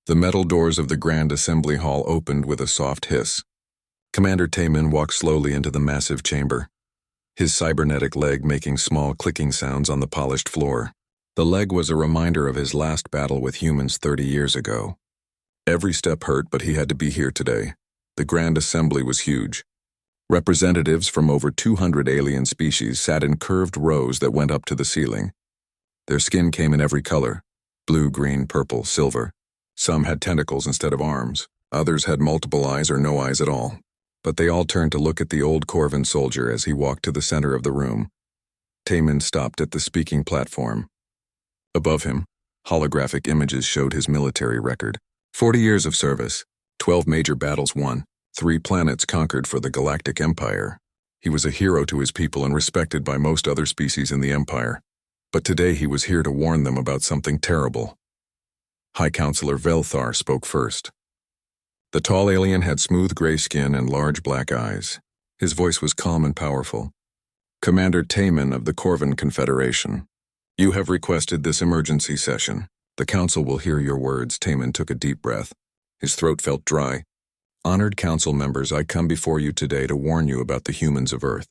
The metal doors of the Grand Assembly Hall opened with a soft hiss. Commander Taman walked slowly into the massive chamber, his cybernetic leg making small clicking sounds on the polished floor. The leg was a reminder of his last battle with humans 30 years ago. Every step hurt, but he had to be here today. The Grand Assembly was huge. Representatives from over 200 alien species sat in curved rows that went up to the ceiling. Their skin came in every color: blue, green, purple, silver. Some had tentacles instead of arms. Others had multiple eyes or no eyes at all. But they all turned to look at the old Corvan soldier as he walked to the center of the room. Taman stopped at the speaking platform. Above him, holographic images showed his military record. 40 years of service, 12 major battles won, 3 planets conquered for the Galactic Empire. He was a hero to his people and respected by most other species in the Empire. But today he was here to warn them about something terrible. High Counselor Velthar spoke first. The tall alien had smooth gray skin and large black eyes. His voice was calm and powerful. Commander Taman of the Corvan Confederation, you have requested this emergency session. The Council will hear your words. Taman took a deep breath. His throat felt dry. Honored Council members, I come before you today to warn you about the humans of Earth.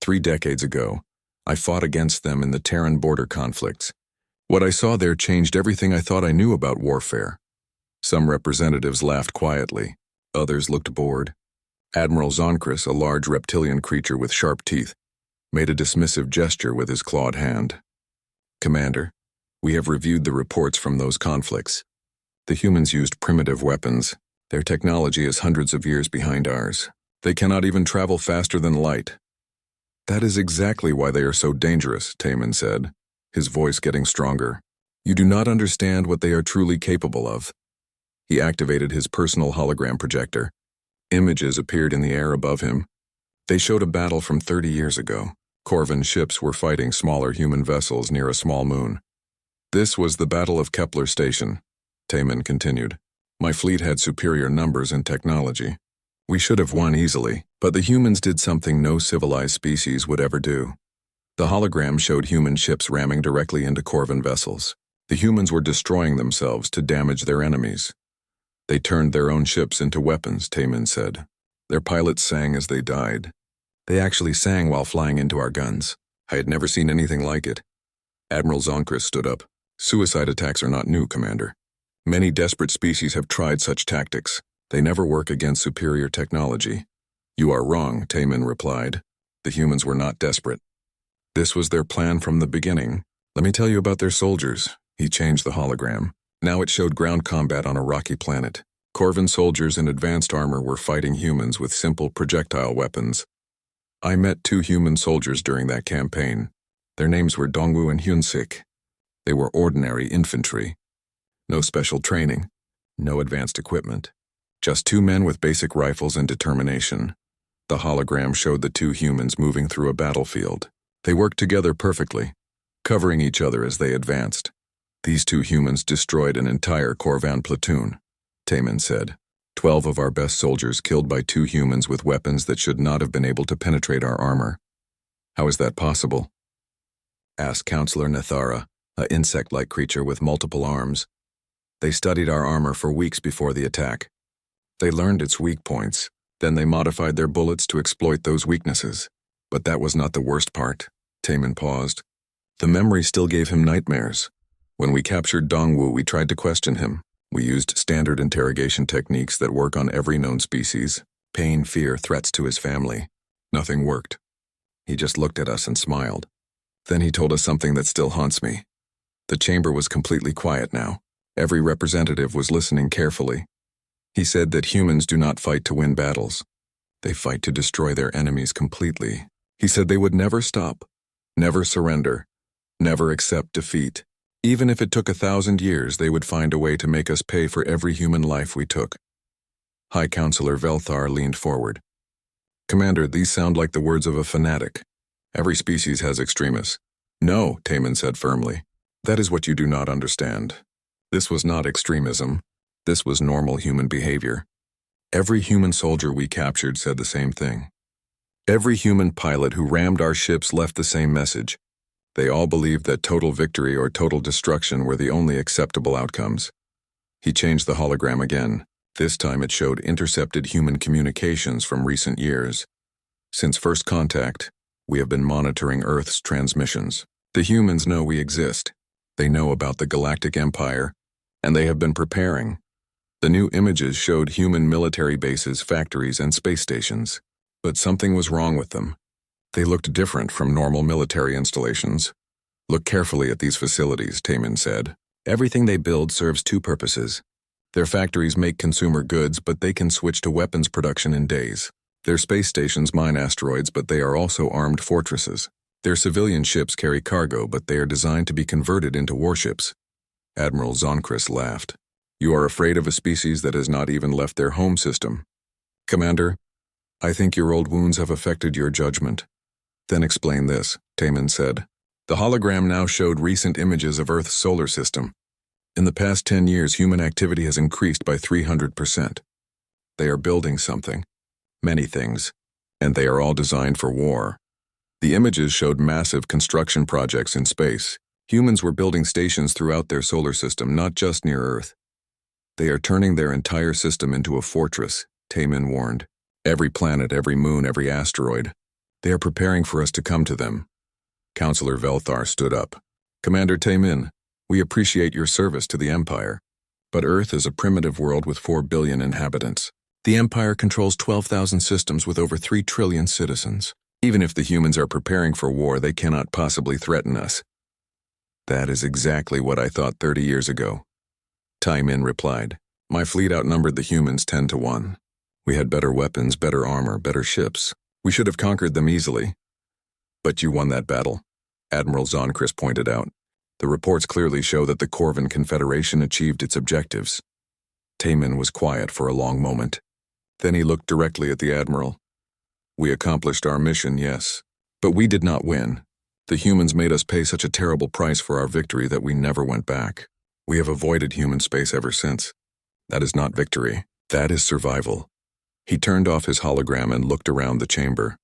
3 decades ago, I fought against them in the Terran border conflicts. What I saw there changed everything I thought I knew about warfare. Some representatives laughed quietly. Others looked bored. Admiral Zonkris, a large reptilian creature with sharp teeth, made a dismissive gesture with his clawed hand. Commander, we have reviewed the reports from those conflicts. The humans used primitive weapons. Their technology is hundreds of years behind ours. They cannot even travel faster than light. That is exactly why they are so dangerous, Taman said, his voice getting stronger. You do not understand what they are truly capable of. He activated his personal hologram projector. Images appeared in the air above him. They showed a battle from 30 years ago. Corvan ships were fighting smaller human vessels near a small moon. This was the Battle of Kepler Station, Taman continued. My fleet had superior numbers and technology. We should have won easily, but the humans did something no civilized species would ever do. The hologram showed human ships ramming directly into Corvan vessels. The humans were destroying themselves to damage their enemies. They turned their own ships into weapons, Taman said. Their pilots sang as they died. They actually sang while flying into our guns. I had never seen anything like it. Admiral Zonkris stood up. Suicide attacks are not new, Commander. Many desperate species have tried such tactics. They never work against superior technology. You are wrong, Taman replied. The humans were not desperate. This was their plan from the beginning. Let me tell you about their soldiers. He changed the hologram. Now it showed ground combat on a rocky planet. Corvan soldiers in advanced armor were fighting humans with simple projectile weapons. I met 2 human soldiers during that campaign. Their names were Dongwu and Hyunsik. They were ordinary infantry. No special training, no advanced equipment. Just 2 men with basic rifles and determination. The hologram showed the 2 humans moving through a battlefield. They worked together perfectly, covering each other as they advanced. These 2 humans destroyed an entire Corvan platoon, Taman said. 12 of our best soldiers killed by 2 humans with weapons that should not have been able to penetrate our armor. How is that possible? Asked Counselor Nathara, an insect-like creature with multiple arms. They studied our armor for weeks before the attack. They learned its weak points, then they modified their bullets to exploit those weaknesses. But that was not the worst part. Taman paused. The memory still gave him nightmares. When we captured Dongwu, we tried to question him. We used standard interrogation techniques that work on every known species. Pain, fear, threats to his family. Nothing worked. He just looked at us and smiled. Then he told us something that still haunts me. The chamber was completely quiet now. Every representative was listening carefully. He said that humans do not fight to win battles. They fight to destroy their enemies completely. He said they would never stop, never surrender, never accept defeat. Even if it took 1,000 years, they would find a way to make us pay for every human life we took. High Counselor Velthar leaned forward. Commander, these sound like the words of a fanatic. Every species has extremists. No, Taman said firmly. That is what you do not understand. This was not extremism. This was normal human behavior. Every human soldier we captured said the same thing. Every human pilot who rammed our ships left the same message. They all believed that total victory or total destruction were the only acceptable outcomes. He changed the hologram again. This time it showed intercepted human communications from recent years. Since first contact, we have been monitoring Earth's transmissions. The humans know we exist. They know about the Galactic Empire, and they have been preparing. The new images showed human military bases, factories, and space stations. But something was wrong with them. They looked different from normal military installations. Look carefully at these facilities, Taman said. Everything they build serves two purposes. Their factories make consumer goods, but they can switch to weapons production in days. Their space stations mine asteroids, but they are also armed fortresses. Their civilian ships carry cargo, but they are designed to be converted into warships. Admiral Zonkrist laughed. You are afraid of a species that has not even left their home system. Commander, I think your old wounds have affected your judgment. Then explain this, Taman said. The hologram now showed recent images of Earth's solar system. In the past 10 years, human activity has increased by 300%. They are building something. Many things. And they are all designed for war. The images showed massive construction projects in space. Humans were building stations throughout their solar system, not just near Earth. They are turning their entire system into a fortress, Taman warned. Every planet, every moon, every asteroid. They are preparing for us to come to them. Counselor Velthar stood up. Commander Taman, we appreciate your service to the Empire. But Earth is a primitive world with 4 billion inhabitants. The Empire controls 12,000 systems with over 3 trillion citizens. Even if the humans are preparing for war, they cannot possibly threaten us. That is exactly what I thought 30 years ago. Taman replied. My fleet outnumbered the humans 10 to 1. We had better weapons, better armor, better ships. We should have conquered them easily. But you won that battle, Admiral Zonkrist pointed out. The reports clearly show that the Corvin Confederation achieved its objectives. Taman was quiet for a long moment. Then he looked directly at the Admiral. We accomplished our mission, yes. But we did not win. The humans made us pay such a terrible price for our victory that we never went back. We have avoided human space ever since. That is not victory. That is survival. He turned off his hologram and looked around the chamber.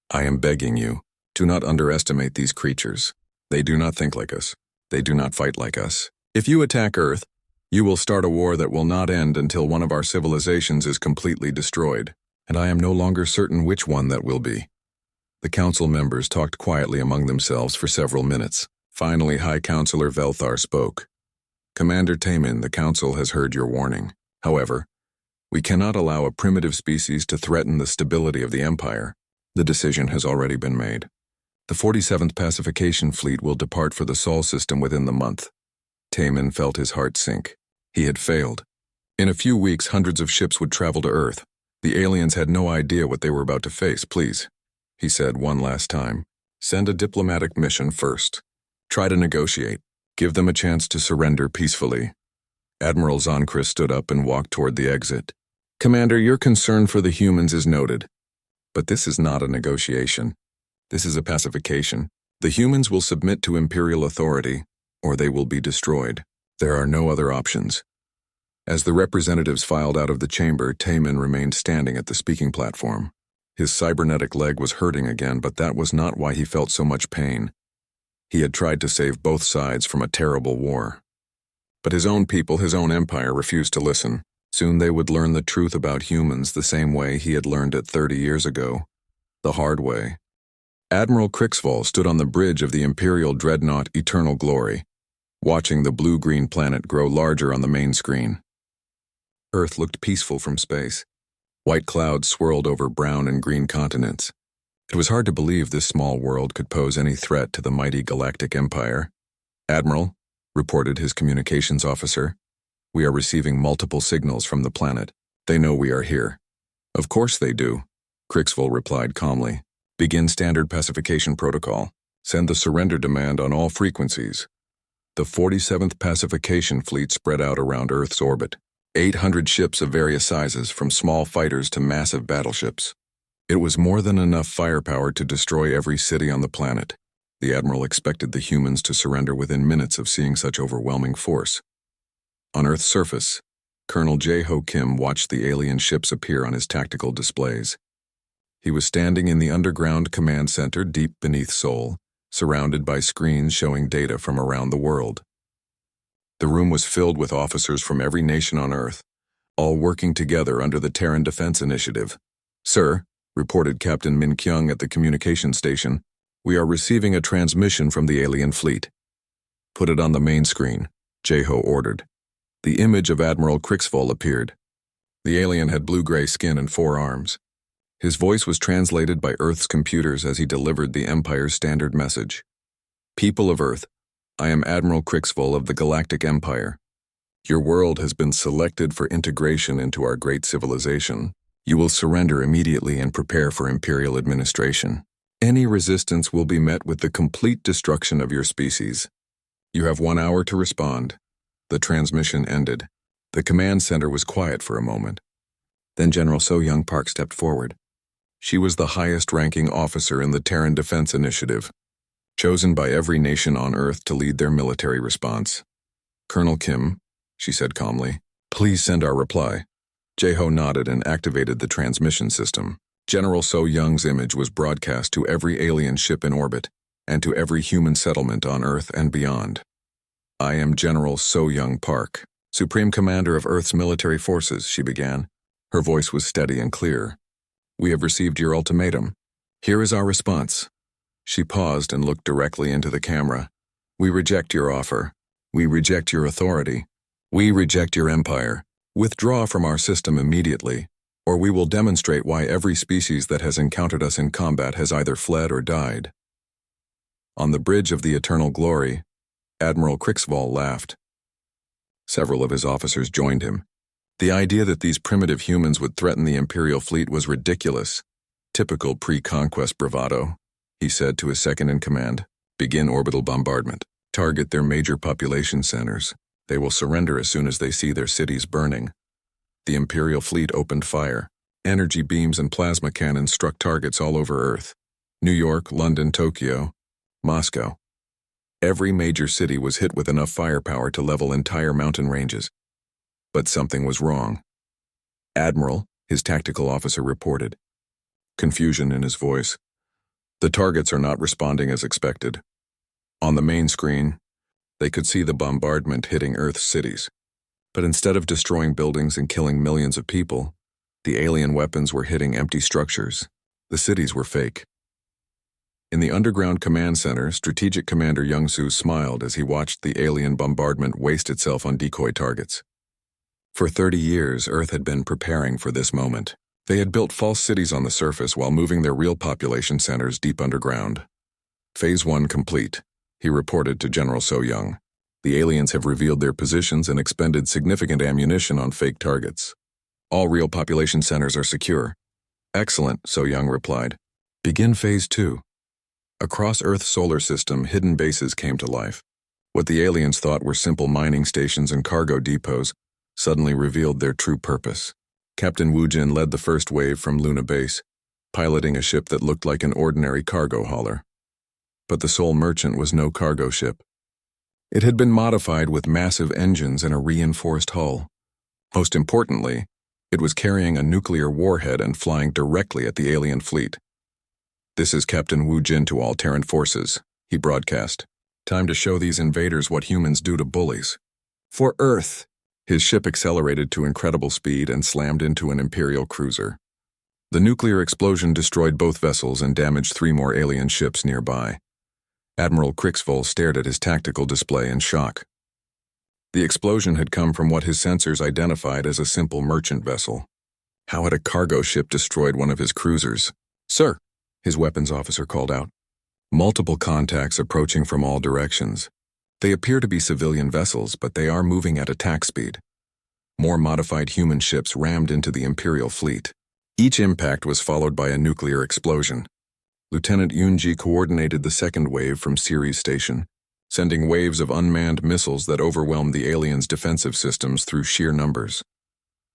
I am begging you, do not underestimate these creatures. They do not think like us. They do not fight like us. If you attack Earth, you will start a war that will not end until one of our civilizations is completely destroyed, and I am no longer certain which one that will be. The council members talked quietly among themselves for several minutes. Finally, High Counselor Velthar spoke. Commander Taman, the council has heard your warning. However, we cannot allow a primitive species to threaten the stability of the Empire. The decision has already been made. The 47th Pacification Fleet will depart for the Sol system within the month. Taman felt his heart sink. He had failed. In a few weeks, hundreds of ships would travel to Earth. The aliens had no idea what they were about to face. Please, he said one last time, send a diplomatic mission first. Try to negotiate. Give them a chance to surrender peacefully. Admiral Zonkrist stood up and walked toward the exit. Commander, your concern for the humans is noted. But this is not a negotiation. This is a pacification. The humans will submit to Imperial authority, or they will be destroyed. There are no other options. As the representatives filed out of the chamber, Taman remained standing at the speaking platform. His cybernetic leg was hurting again, but that was not why he felt so much pain. He had tried to save both sides from a terrible war. But his own people, his own empire, refused to listen. Soon they would learn the truth about humans the same way he had learned it 30 years ago. The hard way. Admiral Crixval stood on the bridge of the Imperial Dreadnought Eternal Glory, watching the blue-green planet grow larger on the main screen. Earth looked peaceful from space. White clouds swirled over brown and green continents. It was hard to believe this small world could pose any threat to the mighty Galactic Empire. Admiral, reported his communications officer, we are receiving multiple signals from the planet. They know we are here. Of course they do, Crixval replied calmly. Begin standard pacification protocol. Send the surrender demand on all frequencies. The 47th Pacification Fleet spread out around Earth's orbit. 800 ships of various sizes, from small fighters to massive battleships. It was more than enough firepower to destroy every city on the planet. The Admiral expected the humans to surrender within minutes of seeing such overwhelming force. On Earth's surface, Colonel Jae-ho Kim watched the alien ships appear on his tactical displays. He was standing in the underground command center deep beneath Seoul, surrounded by screens showing data from around the world. The room was filled with officers from every nation on Earth, all working together under the Terran Defense Initiative. "Sir," reported Captain Min Kyung at the communication station, "we are receiving a transmission from the alien fleet." "Put it on the main screen," Jeho ordered. The image of Admiral Crixvoll appeared. The alien had blue-gray skin and 4 arms. His voice was translated by Earth's computers as he delivered the Empire's standard message. "People of Earth, I am Admiral Crixvoll of the Galactic Empire. Your world has been selected for integration into our great civilization. You will surrender immediately and prepare for Imperial administration. Any resistance will be met with the complete destruction of your species. You have 1 hour to respond." The transmission ended. The command center was quiet for a moment. Then General So Young Park stepped forward. She was the highest-ranking officer in the Terran Defense Initiative, chosen by every nation on Earth to lead their military response. "Colonel Kim," she said calmly, "please send our reply." Jeho nodded and activated the transmission system. General So Young's image was broadcast to every alien ship in orbit and to every human settlement on Earth and beyond. "I am General So Young Park, Supreme Commander of Earth's military forces," she began. Her voice was steady and clear. "We have received your ultimatum. Here is our response." She paused and looked directly into the camera. "We reject your offer. We reject your authority. We reject your empire. Withdraw from our system immediately, or we will demonstrate why every species that has encountered us in combat has either fled or died." On the bridge of the Eternal Glory, Admiral Crixvoll laughed. Several of his officers joined him. The idea that these primitive humans would threaten the Imperial fleet was ridiculous. "Typical pre-conquest bravado," he said to his second-in-command. "Begin orbital bombardment. Target their major population centers. They will surrender as soon as they see their cities burning." The Imperial fleet opened fire. Energy beams and plasma cannons struck targets all over Earth. New York, London, Tokyo, Moscow. Every major city was hit with enough firepower to level entire mountain ranges. But something was wrong. "Admiral," his tactical officer reported, confusion in his voice. "The targets are not responding as expected." On the main screen, they could see the bombardment hitting Earth's cities. But instead of destroying buildings and killing millions of people, the alien weapons were hitting empty structures. The cities were fake. In the underground command center, Strategic Commander Young-Soo smiled as he watched the alien bombardment waste itself on decoy targets. For 30 years, Earth had been preparing for this moment. They had built false cities on the surface while moving their real population centers deep underground. "Phase 1 complete," he reported to General So Young. "The aliens have revealed their positions and expended significant ammunition on fake targets. All real population centers are secure." "Excellent," So Young replied. "Begin Phase 2. Across Earth's solar system, hidden bases came to life. What the aliens thought were simple mining stations and cargo depots suddenly revealed their true purpose. Captain Wu Jin led the first wave from Luna Base, piloting a ship that looked like an ordinary cargo hauler. But the Soul Merchant was no cargo ship. It had been modified with massive engines and a reinforced hull. Most importantly, it was carrying a nuclear warhead and flying directly at the alien fleet. "This is Captain Wu Jin to all Terran forces," he broadcast. "Time to show these invaders what humans do to bullies." "For Earth!" His ship accelerated to incredible speed and slammed into an Imperial cruiser. The nuclear explosion destroyed both vessels and damaged 3 more alien ships nearby. Admiral Crixvoll stared at his tactical display in shock. The explosion had come from what his sensors identified as a simple merchant vessel. How had a cargo ship destroyed one of his cruisers? "Sir," his weapons officer called out. "Multiple contacts approaching from all directions. They appear to be civilian vessels, but they are moving at attack speed." More modified human ships rammed into the Imperial fleet. Each impact was followed by a nuclear explosion. Lieutenant Yoonji coordinated the second wave from Ceres Station, sending waves of unmanned missiles that overwhelmed the aliens' defensive systems through sheer numbers.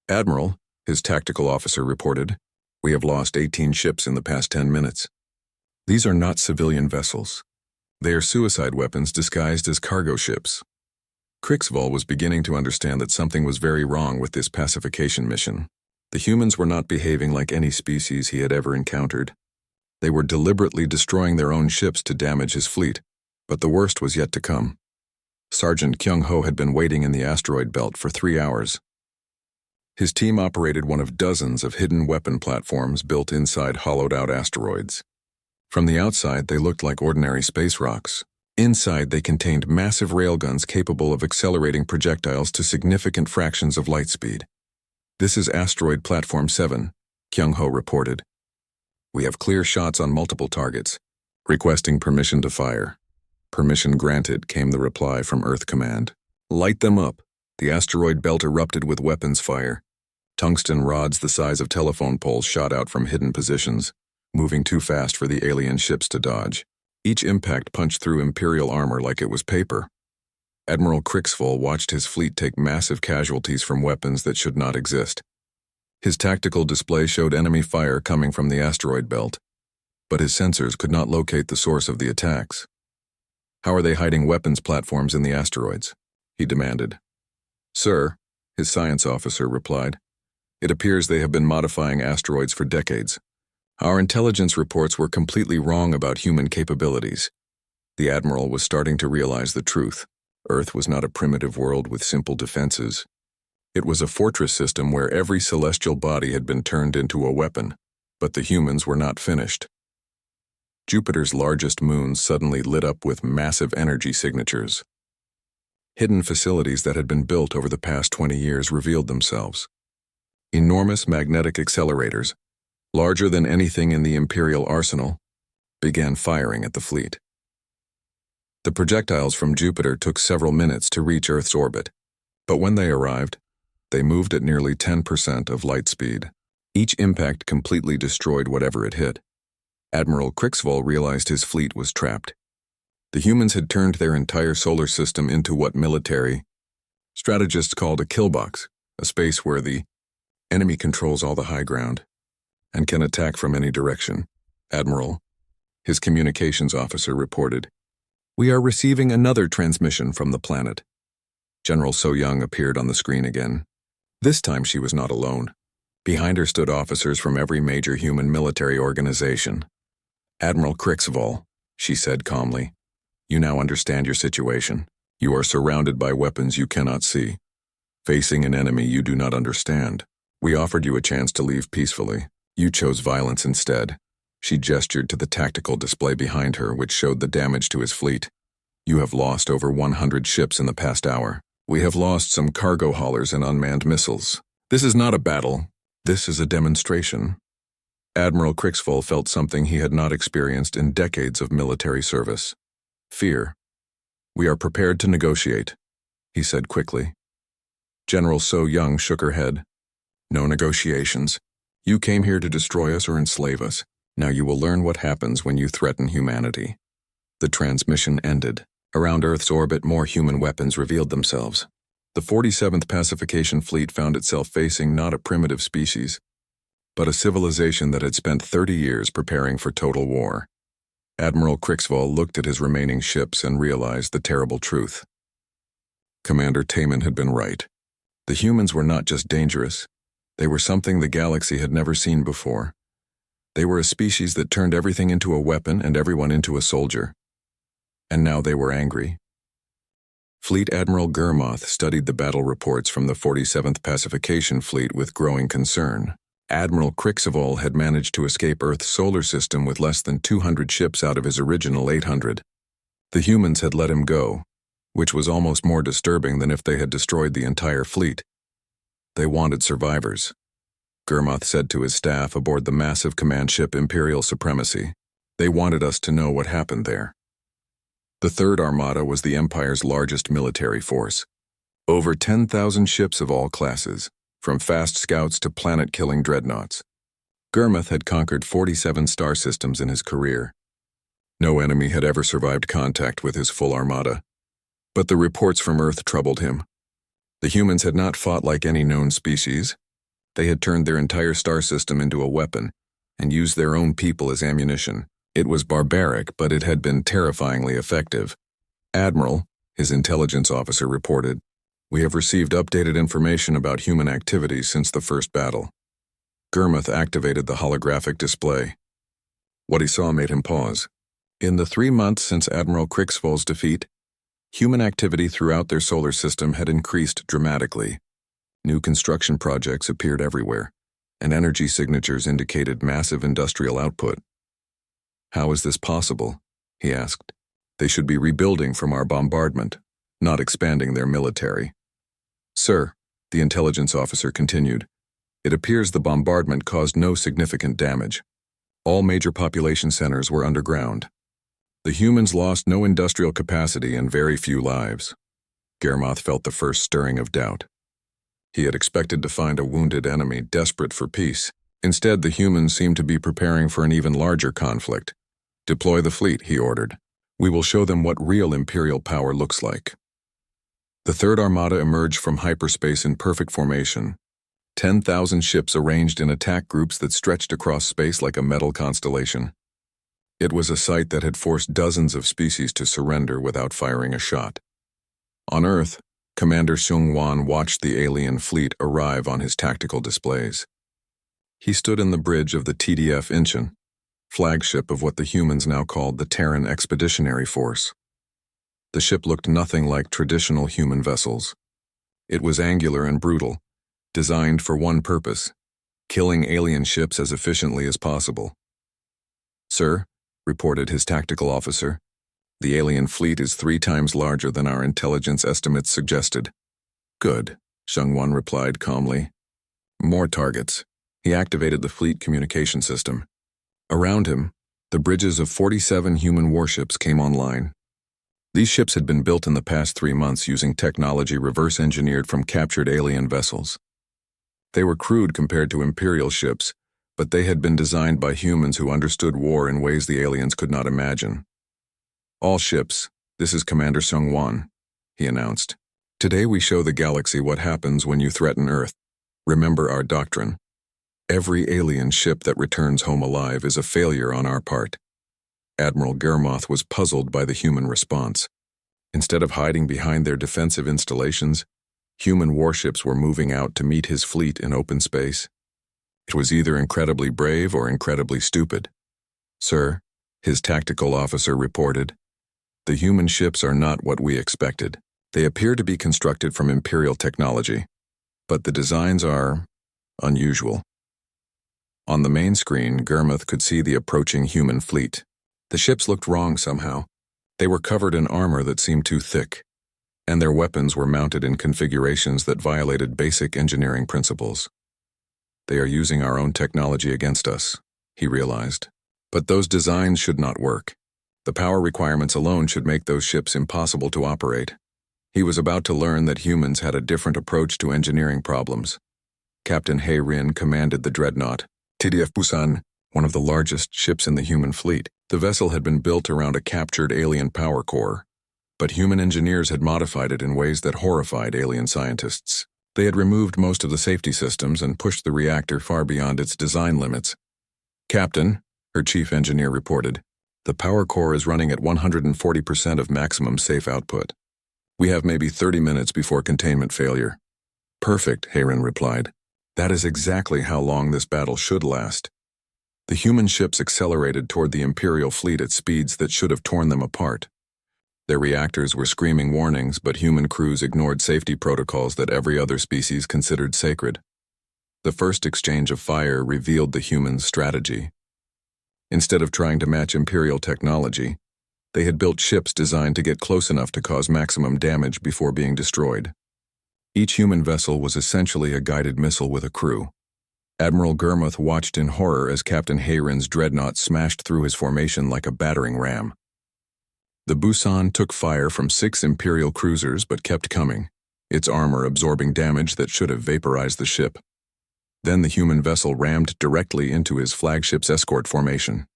"Admiral," his tactical officer reported, "we have lost 18 ships in the past 10 minutes. These are not civilian vessels. They are suicide weapons disguised as cargo ships." Crixvoll was beginning to understand that something was very wrong with this pacification mission. The humans were not behaving like any species he had ever encountered. They were deliberately destroying their own ships to damage his fleet, but the worst was yet to come. Sergeant Kyung-ho had been waiting in the asteroid belt for 3 hours. His team operated one of dozens of hidden weapon platforms built inside hollowed-out asteroids. From the outside, they looked like ordinary space rocks. Inside, they contained massive railguns capable of accelerating projectiles to significant fractions of light speed. "This is Asteroid Platform 7, Kyung-ho reported. "We have clear shots on multiple targets. Requesting permission to fire." "Permission granted," came the reply from Earth Command. "Light them up." The asteroid belt erupted with weapons fire. Tungsten rods the size of telephone poles shot out from hidden positions, moving too fast for the alien ships to dodge. Each impact punched through Imperial armor like it was paper. Admiral Crixville watched his fleet take massive casualties from weapons that should not exist. His tactical display showed enemy fire coming from the asteroid belt, but his sensors could not locate the source of the attacks. "How are they hiding weapons platforms in the asteroids?" he demanded. "Sir," his science officer replied, "it appears they have been modifying asteroids for decades. Our intelligence reports were completely wrong about human capabilities." The admiral was starting to realize the truth. Earth was not a primitive world with simple defenses. It was a fortress system where every celestial body had been turned into a weapon, but the humans were not finished. Jupiter's largest moons suddenly lit up with massive energy signatures. Hidden facilities that had been built over the past 20 years revealed themselves. Enormous magnetic accelerators, larger than anything in the Imperial arsenal, began firing at the fleet. The projectiles from Jupiter took several minutes to reach Earth's orbit, but when they arrived, they moved at nearly 10% of light speed. Each impact completely destroyed whatever it hit. Admiral Crixville realized his fleet was trapped. The humans had turned their entire solar system into what military strategists called a killbox, a space where the enemy controls all the high ground and can attack from any direction. "Admiral," his communications officer reported, "we are receiving another transmission from the planet." General So-young appeared on the screen again. This time she was not alone. Behind her stood officers from every major human military organization. "Admiral Crixville," she said calmly, "you now understand your situation. You are surrounded by weapons you cannot see, facing an enemy you do not understand. We offered you a chance to leave peacefully. You chose violence instead." She gestured to the tactical display behind her, which showed the damage to his fleet. "You have lost over 100 ships in the past hour. We have lost some cargo haulers and unmanned missiles. This is not a battle. This is a demonstration." Admiral Crixville felt something he had not experienced in decades of military service: fear. "We are prepared to negotiate," he said quickly. General So-young shook her head. "No negotiations. You came here to destroy us or enslave us. Now you will learn what happens when you threaten humanity." The transmission ended. Around Earth's orbit, more human weapons revealed themselves. The 47th Pacification Fleet found itself facing not a primitive species, but a civilization that had spent 30 years preparing for total war. Admiral Crixville looked at his remaining ships and realized the terrible truth. Commander Taman had been right. The humans were not just dangerous. They were something the galaxy had never seen before. They were a species that turned everything into a weapon and everyone into a soldier. And now they were angry. Fleet Admiral Gurmoth studied the battle reports from the 47th Pacification Fleet with growing concern. Admiral Crixville had managed to escape Earth's solar system with less than 200 ships out of his original 800. The humans had let him go, which was almost more disturbing than if they had destroyed the entire fleet. They wanted survivors. Gurmoth said to his staff aboard the massive command ship Imperial Supremacy. They wanted us to know what happened there. The Third Armada was the Empire's largest military force. Over 10,000 ships of all classes, from fast scouts to planet-killing dreadnoughts. Gurmoth had conquered 47 star systems in his career. No enemy had ever survived contact with his full armada. But the reports from Earth troubled him. The humans had not fought like any known species. They had turned their entire star system into a weapon and used their own people as ammunition. It was barbaric, but it had been terrifyingly effective. "Admiral," his intelligence officer reported, "we have received updated information about human activities since the first battle." Gurmoth activated the holographic display. What he saw made him pause. In the 3 months since Admiral Crixville's defeat, Human activity throughout their solar system had increased dramatically. New construction projects appeared everywhere, and energy signatures indicated massive industrial output. "How is this possible?" he asked. "They should be rebuilding from our bombardment, not expanding their military." "Sir," the intelligence officer continued, "it appears the bombardment caused no significant damage. All major population centers were underground. The humans lost no industrial capacity and very few lives." Germoth felt the first stirring of doubt. He had expected to find a wounded enemy desperate for peace. Instead, the humans seemed to be preparing for an even larger conflict. "Deploy the fleet," he ordered. "We will show them what real Imperial power looks like." The Third Armada emerged from hyperspace in perfect formation. 10,000 ships arranged in attack groups that stretched across space like a metal constellation. It was a sight that had forced dozens of species to surrender without firing a shot. On Earth, Commander Seung-Wan watched the alien fleet arrive on his tactical displays. He stood in the bridge of the TDF Incheon, flagship of what the humans now called the Terran Expeditionary Force. The ship looked nothing like traditional human vessels. It was angular and brutal, designed for one purpose: killing alien ships as efficiently as possible. "Sir," reported his tactical officer, "the alien fleet is 3 times larger than our intelligence estimates suggested." "Good," Seung-Wan replied calmly. "More targets." He activated the fleet communication system. Around him, the bridges of 47 human warships came online. These ships had been built in the past 3 months using technology reverse-engineered from captured alien vessels. They were crude compared to Imperial ships, but they had been designed by humans who understood war in ways the aliens could not imagine. "All ships, this is Commander Seung-Wan," he announced. "Today we show the galaxy what happens when you threaten Earth. Remember our doctrine. Every alien ship that returns home alive is a failure on our part." Admiral Germoth was puzzled by the human response. Instead of hiding behind their defensive installations, human warships were moving out to meet his fleet in open space. It was either incredibly brave or incredibly stupid. "Sir," his tactical officer reported, "the human ships are not what we expected. They appear to be constructed from Imperial technology, but the designs are unusual." On the main screen, Germoth could see the approaching human fleet. The ships looked wrong somehow. They were covered in armor that seemed too thick, and their weapons were mounted in configurations that violated basic engineering principles. "They are using our own technology against us," he realized. But those designs should not work. The power requirements alone should make those ships impossible to operate. He was about to learn that humans had a different approach to engineering problems. Captain He Rin commanded the dreadnought, TDF Busan, one of the largest ships in the human fleet. The vessel had been built around a captured alien power core, but human engineers had modified it in ways that horrified alien scientists. They had removed most of the safety systems and pushed the reactor far beyond its design limits. "Captain," her chief engineer reported, "the power core is running at 140% of maximum safe output. We have maybe 30 minutes before containment failure." "Perfect," Heron replied. "That is exactly how long this battle should last." The human ships accelerated toward the Imperial fleet at speeds that should have torn them apart. Their reactors were screaming warnings, but human crews ignored safety protocols that every other species considered sacred. The first exchange of fire revealed the humans' strategy. Instead of trying to match Imperial technology, they had built ships designed to get close enough to cause maximum damage before being destroyed. Each human vessel was essentially a guided missile with a crew. Admiral Germoth watched in horror as Captain He-Rin's dreadnought smashed through his formation like a battering ram. The Busan took fire from 6 Imperial cruisers but kept coming, its armor absorbing damage that should have vaporized the ship. Then the human vessel rammed directly into his flagship's escort formation.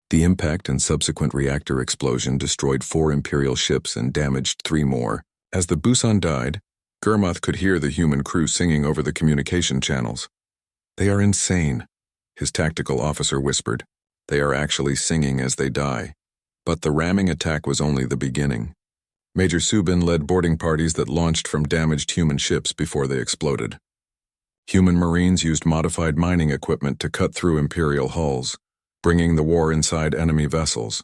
The impact and subsequent reactor explosion destroyed 4 Imperial ships and damaged 3 more. As the Busan died, Germoth could hear the human crew singing over the communication channels. "They are insane," his tactical officer whispered. "They are actually singing as they die." But the ramming attack was only the beginning. Major Subin led boarding parties that launched from damaged human ships before they exploded. Human Marines used modified mining equipment to cut through Imperial hulls, bringing the war inside enemy vessels.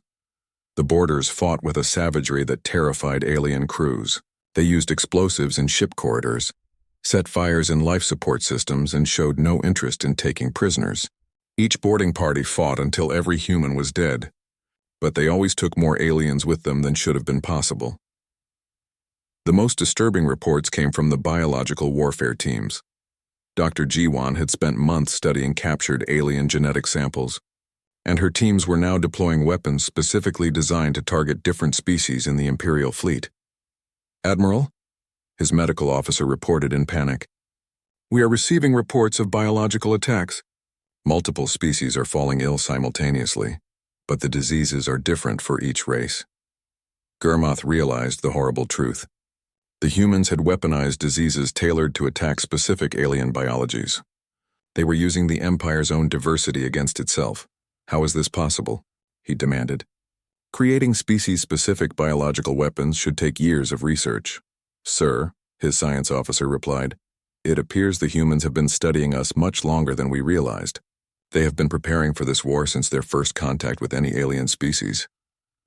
The boarders fought with a savagery that terrified alien crews. They used explosives in ship corridors, set fires in life support systems, and showed no interest in taking prisoners. Each boarding party fought until every human was dead, but they always took more aliens with them than should have been possible. The most disturbing reports came from the biological warfare teams. Dr. Jiwan had spent months studying captured alien genetic samples, and her teams were now deploying weapons specifically designed to target different species in the Imperial fleet. "Admiral," his medical officer reported in panic, "we are receiving reports of biological attacks. Multiple species are falling ill simultaneously, but the diseases are different for each race." Gurmoth realized the horrible truth. The humans had weaponized diseases tailored to attack specific alien biologies. They were using the Empire's own diversity against itself. "How is this possible?" he demanded. "Creating species-specific biological weapons should take years of research." "Sir," his science officer replied, "it appears the humans have been studying us much longer than we realized. They have been preparing for this war since their first contact with any alien species.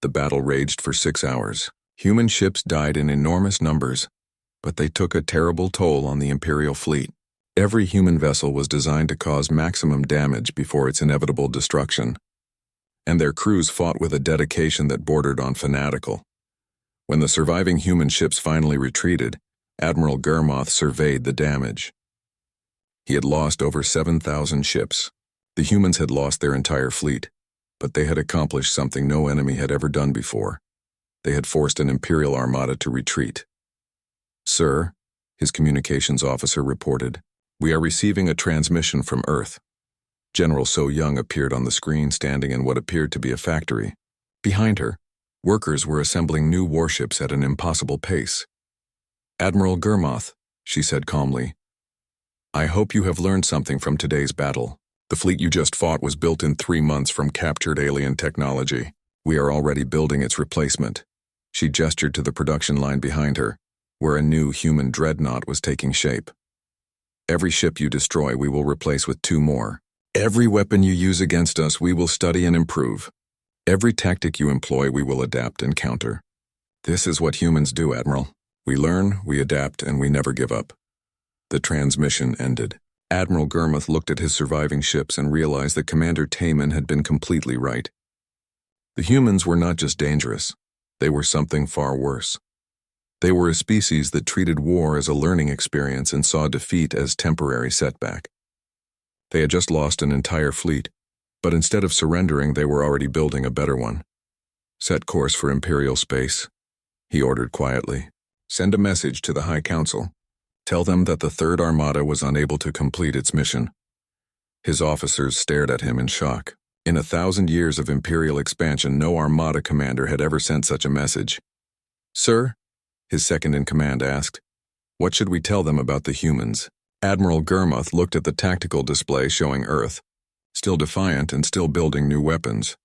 The battle raged for 6 hours. Human ships died in enormous numbers, but they took a terrible toll on the Imperial fleet. Every human vessel was designed to cause maximum damage before its inevitable destruction, and their crews fought with a dedication that bordered on fanatical. When the surviving human ships finally retreated, Admiral Gurmoth surveyed the damage. He had lost over 7,000 ships. The humans had lost their entire fleet, but they had accomplished something no enemy had ever done before. They had forced an Imperial armada to retreat. "Sir," his communications officer reported, "we are receiving a transmission from Earth." General So Young appeared on the screen standing in what appeared to be a factory. Behind her, workers were assembling new warships at an impossible pace. "Admiral Gurmoth," she said calmly, "I hope you have learned something from today's battle. The fleet you just fought was built in 3 months from captured alien technology. We are already building its replacement." She gestured to the production line behind her, where a new human dreadnought was taking shape. "Every ship you destroy we will replace with 2 more. Every weapon you use against us we will study and improve. Every tactic you employ we will adapt and counter. This is what humans do, Admiral. We learn, we adapt, and we never give up." The transmission ended. Admiral Gurmoth looked at his surviving ships and realized that Commander Taman had been completely right. The humans were not just dangerous, they were something far worse. They were a species that treated war as a learning experience and saw defeat as temporary setback. They had just lost an entire fleet, but instead of surrendering, they were already building a better one. "Set course for Imperial space," he ordered quietly. "Send a message to the High Council. Tell them that the Third Armada was unable to complete its mission." His officers stared at him in shock. In 1,000 years of Imperial expansion, no Armada commander had ever sent such a message. "Sir?" his second-in-command asked. "What should we tell them about the humans?" Admiral Gurmoth looked at the tactical display showing Earth, still defiant and still building new weapons.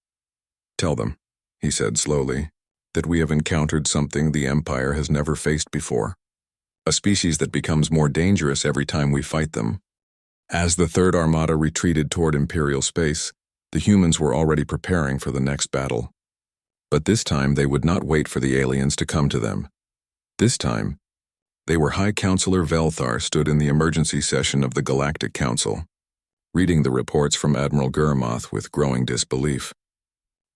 "Tell them," he said slowly, "that we have encountered something the Empire has never faced before. A species that becomes more dangerous every time we fight them." As the Third Armada retreated toward Imperial space, the humans were already preparing for the next battle. But this time they would not wait for the aliens to come to them. This time, they were High Counselor Velthar stood in the emergency session of the Galactic Council, reading the reports from Admiral Gurmoth with growing disbelief.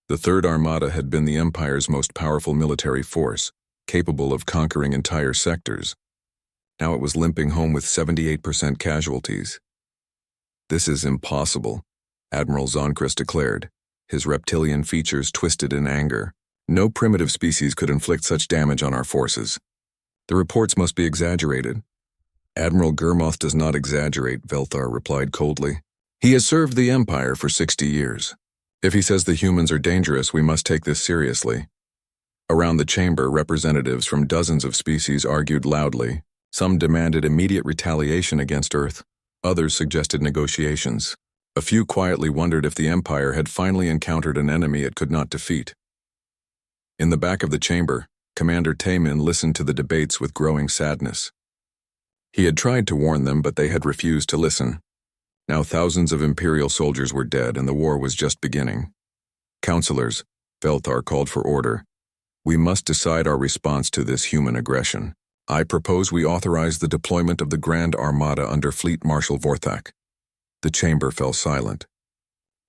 The Third Armada had been the Empire's most powerful military force, capable of conquering entire sectors. Now it was limping home with 78% casualties. "This is impossible," Admiral Zonkrist declared, his reptilian features twisted in anger. "No primitive species could inflict such damage on our forces. The reports must be exaggerated." "Admiral Gurmoth does not exaggerate," Velthar replied coldly. "He has served the Empire for 60 years. If he says the humans are dangerous, we must take this seriously." Around the chamber, representatives from dozens of species argued loudly. Some demanded immediate retaliation against Earth. Others suggested negotiations. A few quietly wondered if the Empire had finally encountered an enemy it could not defeat. In the back of the chamber, Commander Taman listened to the debates with growing sadness. He had tried to warn them, but they had refused to listen. Now thousands of Imperial soldiers were dead, and the war was just beginning. "Counselors," Velthar called for order. We must decide our response to this human aggression. I propose we authorize the deployment of the Grand Armada under Fleet Marshal Vorthak. The chamber fell silent.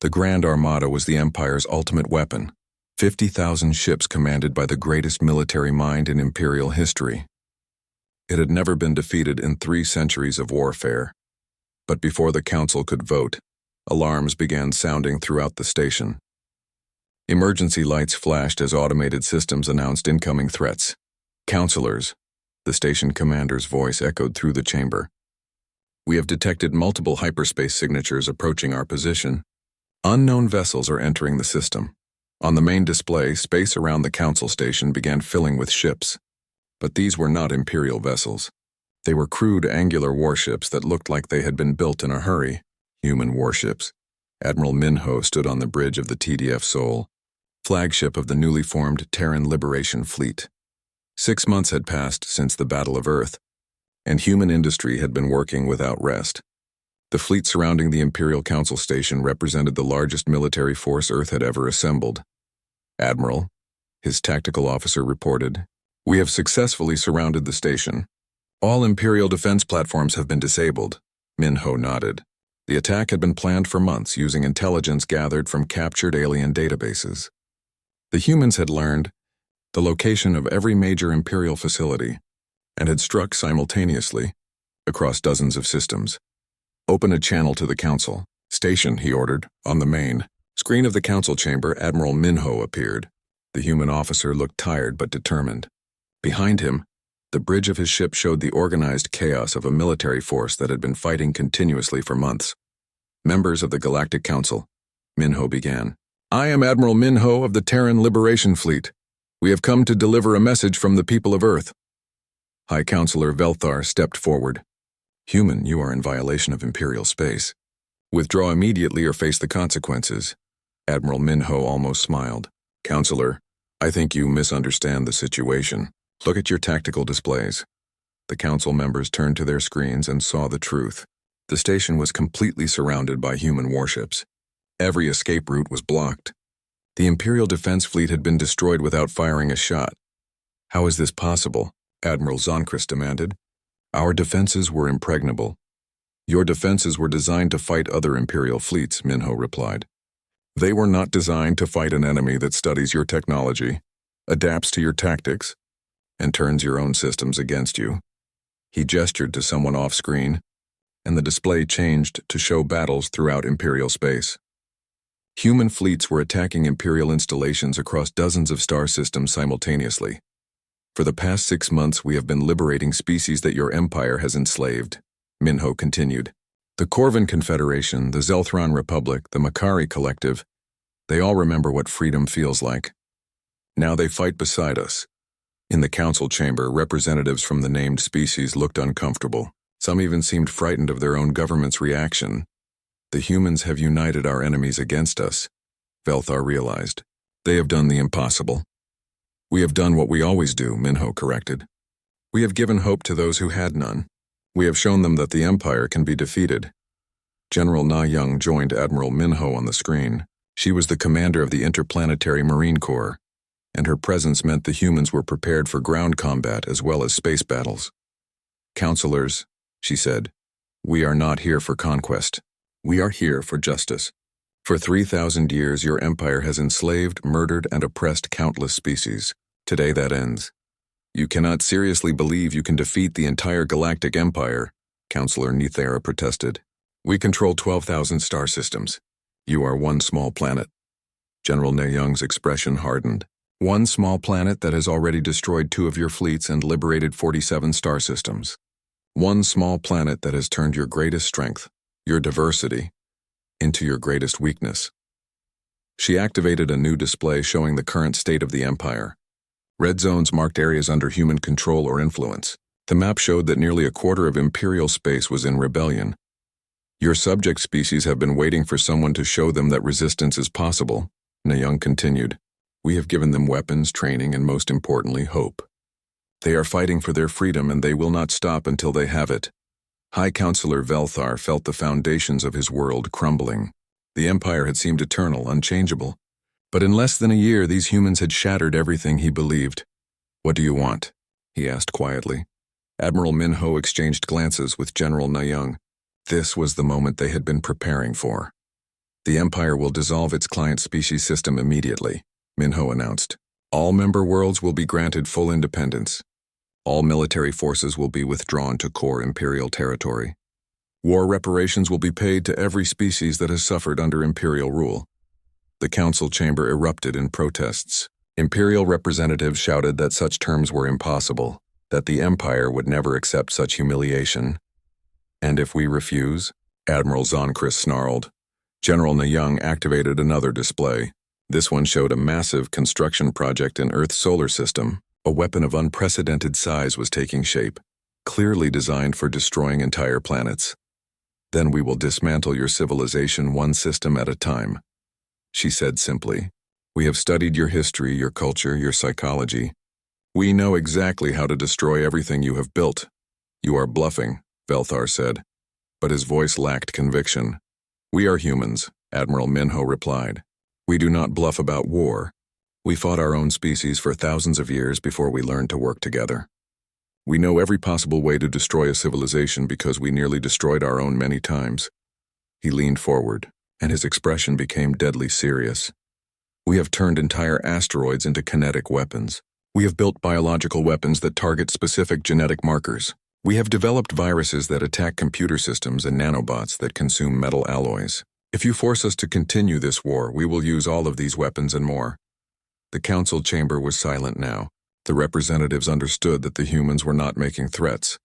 The Grand Armada was the Empire's ultimate weapon, 50,000 ships commanded by the greatest military mind in Imperial history. It had never been defeated in 3 centuries of warfare. But before the Council could vote, alarms began sounding throughout the station. Emergency lights flashed as automated systems announced incoming threats. Councilors, the station commander's voice echoed through the chamber. We have detected multiple hyperspace signatures approaching our position. Unknown vessels are entering the system. On the main display, space around the Council station began filling with ships. But these were not Imperial vessels. They were crude angular warships that looked like they had been built in a hurry. Human warships. Admiral Minho stood on the bridge of the TDF Sol, flagship of the newly formed Terran Liberation Fleet. 6 months had passed since the Battle of Earth, and human industry had been working without rest. The fleet surrounding the Imperial Council station represented the largest military force Earth had ever assembled. Admiral, his tactical officer reported, "We have successfully surrounded the station. All Imperial defense platforms have been disabled." Minho nodded. The attack had been planned for months using intelligence gathered from captured alien databases. The humans had learned the location of every major Imperial facility and had struck simultaneously across dozens of systems. "Open a channel to the Council station," he ordered. On the main screen of the Council chamber, Admiral Minho appeared. The human officer looked tired but determined. Behind him, the bridge of his ship showed the organized chaos of a military force that had been fighting continuously for months. "Members of the Galactic Council," Minho began. "I am Admiral Minho of the Terran Liberation Fleet. We have come to deliver a message from the people of Earth." High Counselor Velthar stepped forward. "Human, you are in violation of Imperial space. Withdraw immediately or face the consequences." Admiral Minho almost smiled. "Counselor, I think you misunderstand the situation. Look at your tactical displays." The Council members turned to their screens and saw the truth. The station was completely surrounded by human warships. Every escape route was blocked. The Imperial Defense Fleet had been destroyed without firing a shot. "How is this possible?" Admiral Zonkrist demanded. "Our defenses were impregnable." "Your defenses were designed to fight other Imperial fleets," Minho replied. "They were not designed to fight an enemy that studies your technology, adapts to your tactics, and turns your own systems against you." He gestured to someone off-screen, and the display changed to show battles throughout Imperial space. Human fleets were attacking Imperial installations across dozens of star systems simultaneously. "For the past 6 months, we have been liberating species that your empire has enslaved," Minho continued. "The Corvin Confederation, the Zelthron Republic, the Makari Collective, they all remember what freedom feels like. Now they fight beside us." In the Council chamber, representatives from the named species looked uncomfortable. Some even seemed frightened of their own government's reaction. "The humans have united our enemies against us," Velthar realized. "They have done the impossible." "We have done what we always do," Minho corrected. "We have given hope to those who had none. We have shown them that the Empire can be defeated." General Na Young joined Admiral Minho on the screen. She was the commander of the Interplanetary Marine Corps, and her presence meant the humans were prepared for ground combat as well as space battles. "Counselors," she said, "we are not here for conquest. We are here for justice. For 3,000 years, your empire has enslaved, murdered, and oppressed countless species. Today that ends. You cannot seriously believe you can defeat the entire galactic empire," Counselor Nithera protested. "We control 12,000 star systems. You are one small planet." General Na Young's expression hardened. "One small planet that has already destroyed 2 of your fleets and liberated 47 star systems. One small planet that has turned your greatest strength, your diversity, into your greatest weakness." She activated a new display showing the current state of the Empire. Red zones marked areas under human control or influence. The map showed that nearly a quarter of Imperial space was in rebellion. "Your subject species have been waiting for someone to show them that resistance is possible," Na Young continued. "We have given them weapons, training, and most importantly, hope. They are fighting for their freedom and they will not stop until they have it." High Counselor Velthar felt the foundations of his world crumbling. The Empire had seemed eternal, unchangeable. But in less than a year, these humans had shattered everything he believed. "What do you want?" he asked quietly. Admiral Minho exchanged glances with General Nayung. This was the moment they had been preparing for. "The Empire will dissolve its client species system immediately," Minho announced. "All member worlds will be granted full independence. All military forces will be withdrawn to core Imperial territory. War reparations will be paid to every species that has suffered under Imperial rule." The council chamber erupted in protests. Imperial representatives shouted that such terms were impossible, that the Empire would never accept such humiliation. "And if we refuse?" Admiral Zonkris snarled. General Nayung activated another display. This one showed a massive construction project in Earth's solar system. A weapon of unprecedented size was taking shape, clearly designed for destroying entire planets. "Then we will dismantle your civilization one system at a time," she said simply. "We have studied your history, your culture, your psychology. We know exactly how to destroy everything you have built." "You are bluffing," Velthar said, but his voice lacked conviction. "We are humans," Admiral Minho replied. "We do not bluff about war. We fought our own species for thousands of years before we learned to work together. We know every possible way to destroy a civilization because we nearly destroyed our own many times." He leaned forward, and his expression became deadly serious. "We have turned entire asteroids into kinetic weapons. We have built biological weapons that target specific genetic markers. We have developed viruses that attack computer systems and nanobots that consume metal alloys. If you force us to continue this war, we will use all of these weapons and more." The council chamber was silent now. The representatives understood that the humans were not making threats.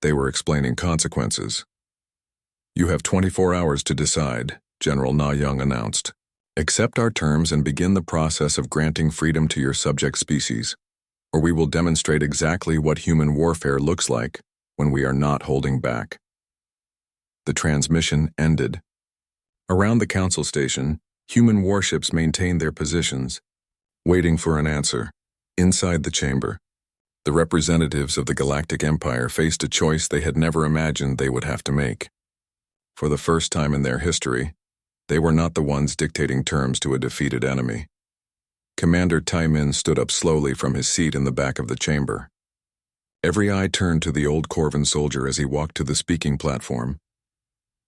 They were explaining consequences. "You have 24 hours to decide," General Nayung announced. "Accept our terms and begin the process of granting freedom to your subject species, or we will demonstrate exactly what human warfare looks like when we are not holding back." The transmission ended. Around the council station, human warships maintained their positions, waiting for an answer. Inside the chamber, the representatives of the Galactic Empire faced a choice they had never imagined they would have to make. For the first time in their history, they were not the ones dictating terms to a defeated enemy. Commander Taimin stood up slowly from his seat in the back of the chamber. Every eye turned to the old Corvan soldier as he walked to the speaking platform.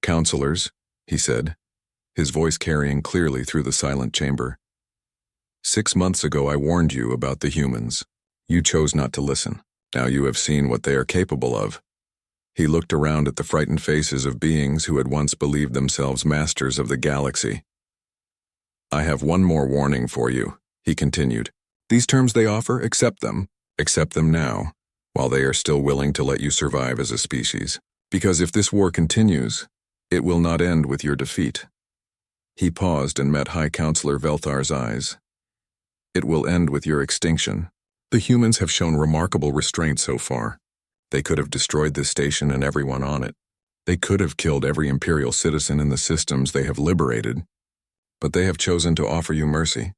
"Counselors," he said, his voice carrying clearly through the silent chamber. "6 months ago I warned you about the humans. You chose not to listen. Now you have seen what they are capable of." He looked around at the frightened faces of beings who had once believed themselves masters of the galaxy. "I have one more warning for you," he continued. "These terms they offer, accept them. Accept them now, while they are still willing to let you survive as a species. Because if this war continues, it will not end with your defeat." He paused and met High Counselor Velthar's eyes. "It will end with your extinction. The humans have shown remarkable restraint so far. They could have destroyed this station and everyone on it. They could have killed every Imperial citizen in the systems they have liberated. But they have chosen to offer you mercy."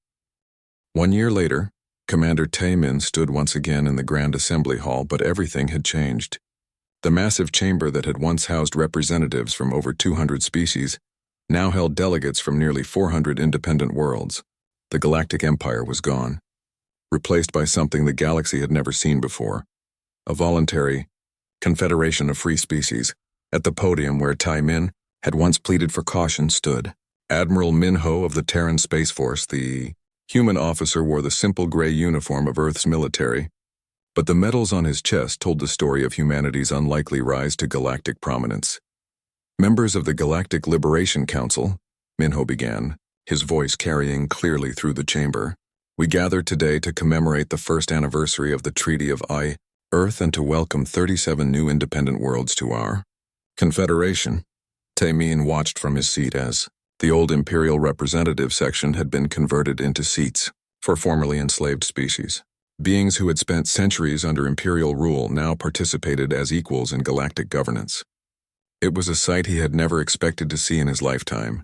1 year later, Commander Taimin stood once again in the Grand Assembly Hall, but everything had changed. The massive chamber that had once housed representatives from over 200 species now held delegates from nearly 400 independent worlds. The Galactic Empire was gone, replaced by something the galaxy had never seen before, a voluntary confederation of free species. At the podium where Taimin had once pleaded for caution stood Admiral Minho of the Terran Space Force. The human officer wore the simple gray uniform of Earth's military, but the medals on his chest told the story of humanity's unlikely rise to galactic prominence. "Members of the Galactic Liberation Council," Minho began, his voice carrying clearly through the chamber, "we gather today to commemorate the first anniversary of the Treaty of Earth and to welcome 37 new independent worlds to our confederation." Taimin watched from his seat as the old Imperial representative section had been converted into seats for formerly enslaved species. Beings who had spent centuries under Imperial rule now participated as equals in galactic governance. It was a sight he had never expected to see in his lifetime.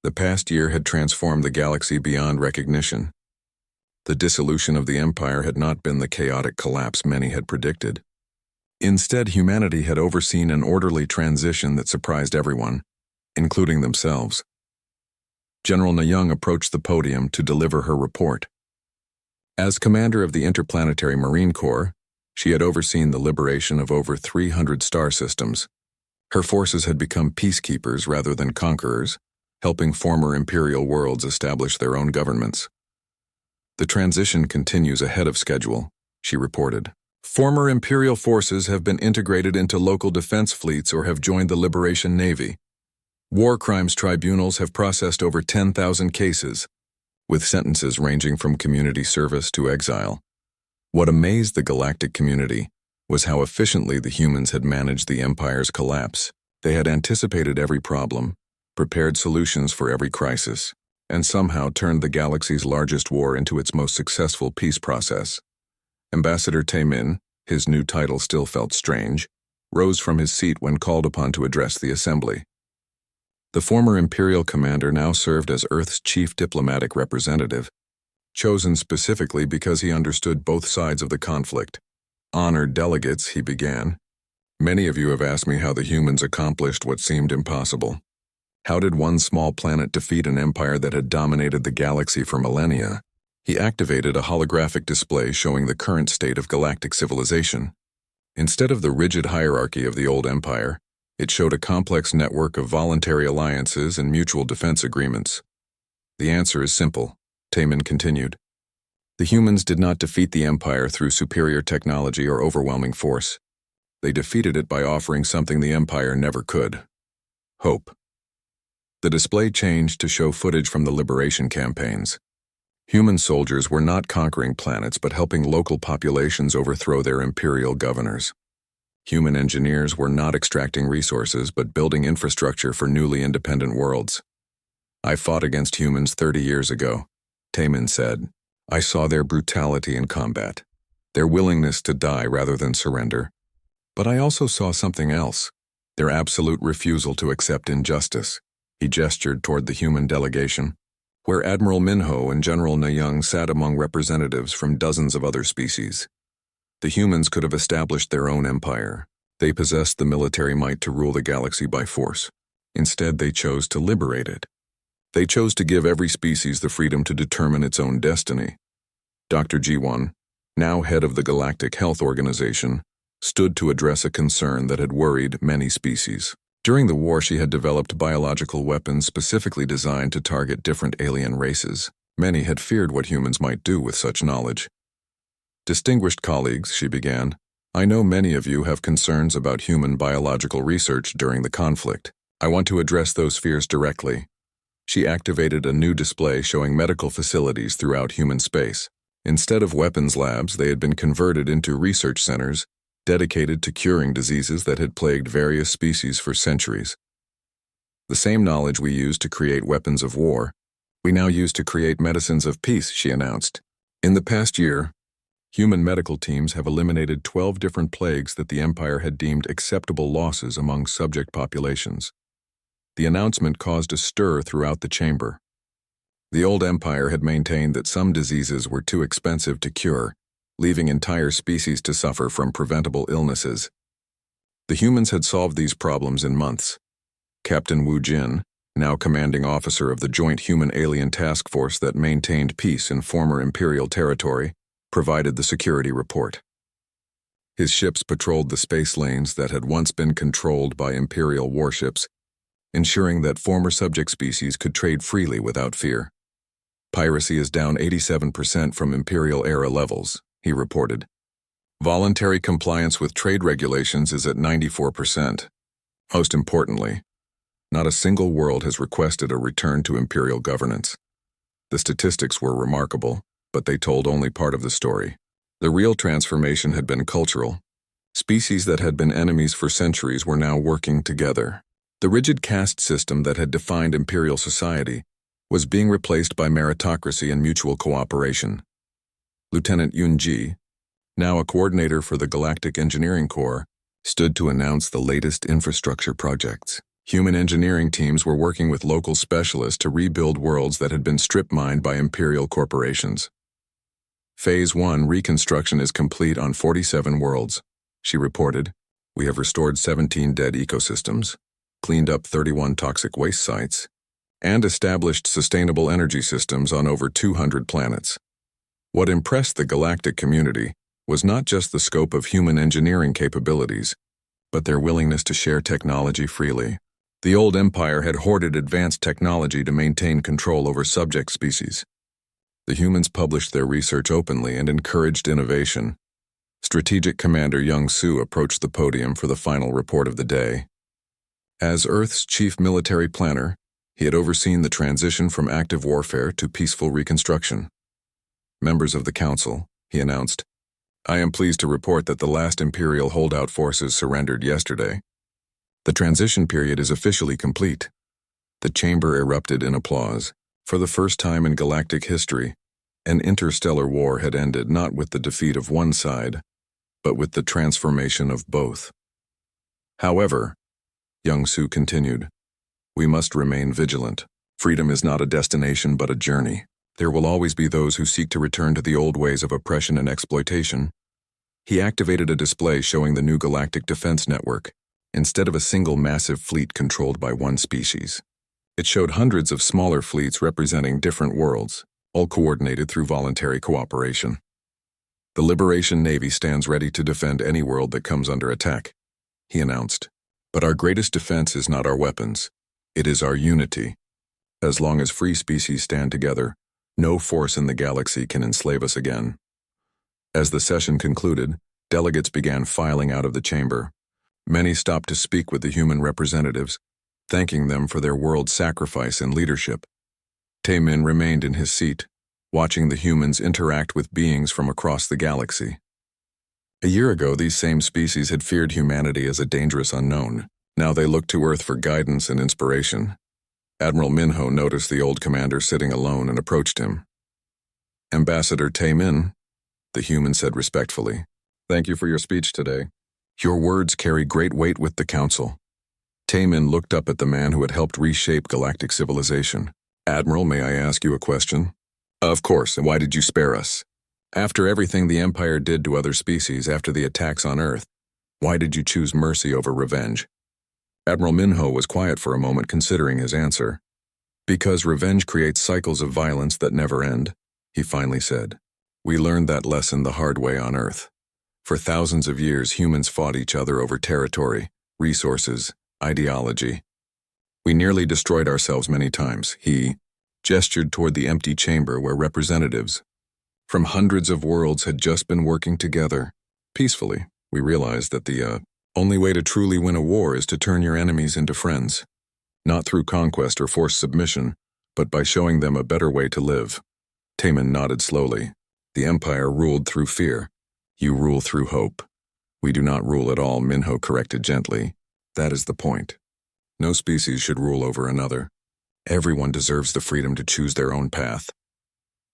The past year had transformed the galaxy beyond recognition. The dissolution of the Empire had not been the chaotic collapse many had predicted. Instead, humanity had overseen an orderly transition that surprised everyone, including themselves. General Nayung approached the podium to deliver her report. As commander of the Interplanetary Marine Corps, she had overseen the liberation of over 300 star systems. Her forces had become peacekeepers rather than conquerors, helping former imperial worlds establish their own governments. The transition continues ahead of schedule, she reported. Former imperial forces have been integrated into local defense fleets or have joined the Liberation Navy. War crimes tribunals have processed over 10,000 cases, with sentences ranging from community service to exile. What amazed the galactic community was how efficiently the humans had managed the Empire's collapse. They had anticipated every problem, prepared solutions for every crisis, and somehow turned the galaxy's largest war into its most successful peace process. Ambassador Taemin, his new title still felt strange, rose from his seat when called upon to address the assembly. The former Imperial commander now served as Earth's chief diplomatic representative, chosen specifically because he understood both sides of the conflict. Honored delegates, he began. Many of you have asked me how the humans accomplished what seemed impossible. How did one small planet defeat an empire that had dominated the galaxy for millennia? He activated a holographic display showing the current state of galactic civilization. Instead of the rigid hierarchy of the old empire, it showed a complex network of voluntary alliances and mutual defense agreements. The answer is simple, Taemin continued. The humans did not defeat the empire through superior technology or overwhelming force. They defeated it by offering something the empire never could: hope. The display changed to show footage from the liberation campaigns. Human soldiers were not conquering planets but helping local populations overthrow their imperial governors. Human engineers were not extracting resources but building infrastructure for newly independent worlds. I fought against humans 30 years ago, Taemin said. I saw their brutality in combat, their willingness to die rather than surrender. But I also saw something else, their absolute refusal to accept injustice. He gestured toward the human delegation, where Admiral Minho and General Nayung sat among representatives from dozens of other species. The humans could have established their own empire. They possessed the military might to rule the galaxy by force. Instead, they chose to liberate it. They chose to give every species the freedom to determine its own destiny. Dr. G1, now head of the Galactic Health Organization, stood to address a concern that had worried many species. During the war, she had developed biological weapons specifically designed to target different alien races. Many had feared what humans might do with such knowledge. Distinguished colleagues, she began, I know many of you have concerns about human biological research during the conflict. I want to address those fears directly. She activated a new display showing medical facilities throughout human space. Instead of weapons labs, they had been converted into research centers dedicated to curing diseases that had plagued various species for centuries. The same knowledge we used to create weapons of war, we now use to create medicines of peace, she announced. In the past year, human medical teams have eliminated 12 different plagues that the Empire had deemed acceptable losses among subject populations. The announcement caused a stir throughout the chamber. The old Empire had maintained that some diseases were too expensive to cure, leaving entire species to suffer from preventable illnesses. The humans had solved these problems in months. Captain Wu Jin, now commanding officer of the Joint Human-Alien Task Force that maintained peace in former Imperial territory, provided the security report. His ships patrolled the space lanes that had once been controlled by Imperial warships, ensuring that former subject species could trade freely without fear. Piracy is down 87% from Imperial-era levels, he reported. Voluntary compliance with trade regulations is at 94%. Most importantly, not a single world has requested a return to Imperial governance. The statistics were remarkable, but they told only part of the story. The real transformation had been cultural. Species that had been enemies for centuries were now working together. The rigid caste system that had defined Imperial society was being replaced by meritocracy and mutual cooperation. Lieutenant Yun Ji, now a coordinator for the Galactic Engineering Corps, stood to announce the latest infrastructure projects. Human engineering teams were working with local specialists to rebuild worlds that had been strip-mined by Imperial corporations. Phase 1 reconstruction is complete on 47 worlds, she reported. We have restored 17 dead ecosystems, cleaned up 31 toxic waste sites, and established sustainable energy systems on over 200 planets. What impressed the galactic community was not just the scope of human engineering capabilities, but their willingness to share technology freely. The old empire had hoarded advanced technology to maintain control over subject species. The humans published their research openly and encouraged innovation. Strategic Commander Young Su approached the podium for the final report of the day. As Earth's chief military planner, he had overseen the transition from active warfare to peaceful reconstruction. Members of the Council, he announced, I am pleased to report that the last Imperial holdout forces surrendered yesterday. The transition period is officially complete. The chamber erupted in applause. For the first time in galactic history, an interstellar war had ended not with the defeat of one side, but with the transformation of both. However, Young Su continued, we must remain vigilant. Freedom is not a destination but a journey. There will always be those who seek to return to the old ways of oppression and exploitation. He activated a display showing the new galactic defense network, instead of a single massive fleet controlled by one species. It showed hundreds of smaller fleets representing different worlds, all coordinated through voluntary cooperation. The Liberation Navy stands ready to defend any world that comes under attack, he announced. But our greatest defense is not our weapons. It is our unity. As long as free species stand together, no force in the galaxy can enslave us again. As the session concluded, delegates began filing out of the chamber. Many stopped to speak with the human representatives, thanking them for their world's sacrifice and leadership. Taemin remained in his seat, watching the humans interact with beings from across the galaxy. A year ago, these same species had feared humanity as a dangerous unknown. Now they looked to Earth for guidance and inspiration. Admiral Minho noticed the old commander sitting alone and approached him. Ambassador Taemin, the human said respectfully, thank you for your speech today. Your words carry great weight with the Council. Taemin looked up at the man who had helped reshape galactic civilization. Admiral, may I ask you a question? Of course, and why did you spare us? After everything the Empire did to other species after the attacks on Earth, why did you choose mercy over revenge? Admiral Minho was quiet for a moment, considering his answer. Because revenge creates cycles of violence that never end, he finally said. We learned that lesson the hard way on Earth. For thousands of years, humans fought each other over territory, resources, ideology. We nearly destroyed ourselves many times. He gestured toward the empty chamber where representatives from hundreds of worlds had just been working together. Peacefully, we realized that the only way to truly win a war is to turn your enemies into friends. Not through conquest or forced submission, but by showing them a better way to live. Taemin nodded slowly. The Empire ruled through fear. You rule through hope. We do not rule at all, Minho corrected gently. That is the point. No species should rule over another. Everyone deserves the freedom to choose their own path.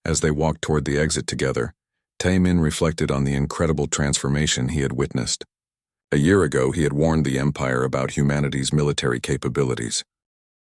As they walked toward the exit together, Taemin reflected on the incredible transformation he had witnessed. A year ago, he had warned the Empire about humanity's military capabilities.